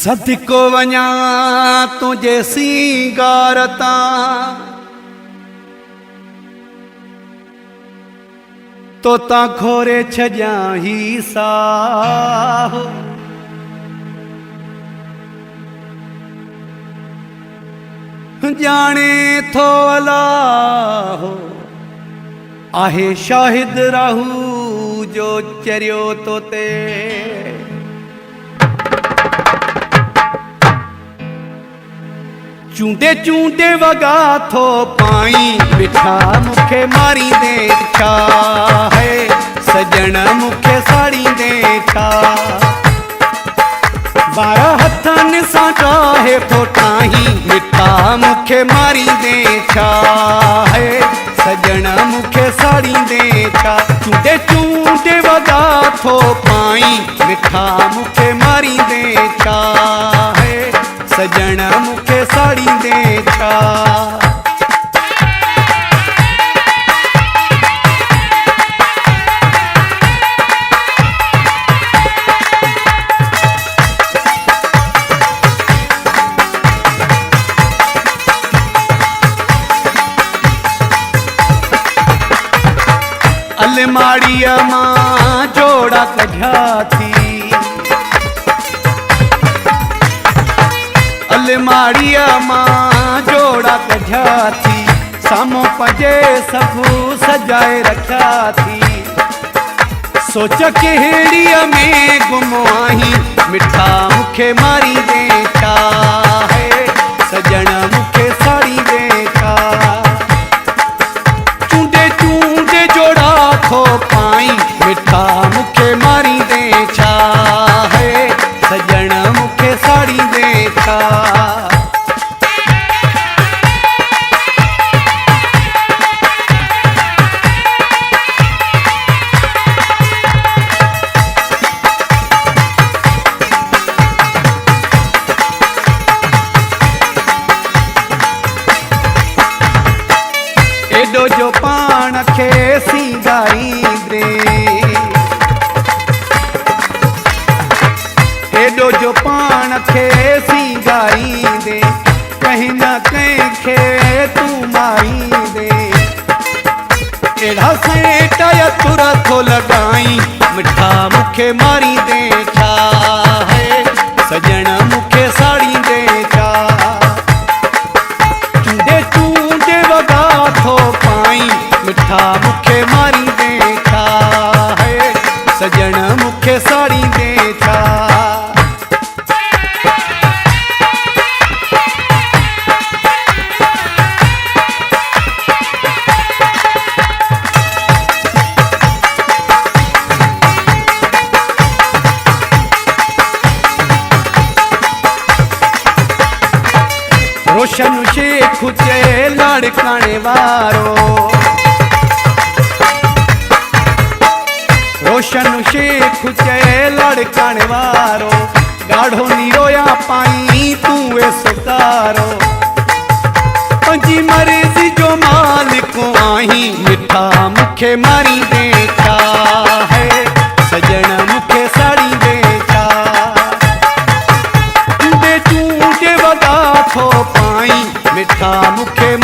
सदको वञा तुझे सिंगारता तो ता खोरे छजा ही साह जाने थो अलाह आहे शाहिद रहू जो चरियो तो ते चूंडे चूंडे वगा थो पाई मिठा मुखे मारी दे छा है सजन मुखे साड़ी दे छा 12 हथन सां चाहे फोटाही मिठा मुखे मारी दे छा है सजन मुखे साड़ी दे छा चूंडे चूंडे वगा थो पाई मिठा मुखे मारी दे छा है सजन मुखे साड़ी दे छा अलमाड़िया मां जोड़ा कढ़ा थी अलमाड़िया मां जोड़ा कढ़ा थी सामो पजे सबू सजाए रखा थी सोच कहिड़ीअ में गुम आही मिठा मुखे मारी दे छा है सजन मुखे साड़ी दे छा चूंडे चूंडे जोड़ा थो पाई मिठा मुखे मारी दे छा है सजन मुखे साड़ी दे छा एडो जो पान खे सिंगारी दे एडो जो पान खे सिंगारी दे कहीं न कहीं खे तू मारी दे एड़ा सेट या तुरा थो लगाई मिठा मुखे मारी दे छा है सजन मुखे साड़ी दे छा चूंडे चूंडे वगा थो पाई मिठा मुखे मारी दे छा है सजन मुखे साड़ी दे छा रोशन शेख चे लड़काने वारो रोशन शेख चे लड़काने वारो गाढ़ो नीरोया पाई तू ए सुकारो पंजी मर्जी जो मालिक आही मिठा मुखे मारी दे छा है सजन मुखे साड़ी दे छा चूंडे चूंडे वगा थो पाई मिठा मुखे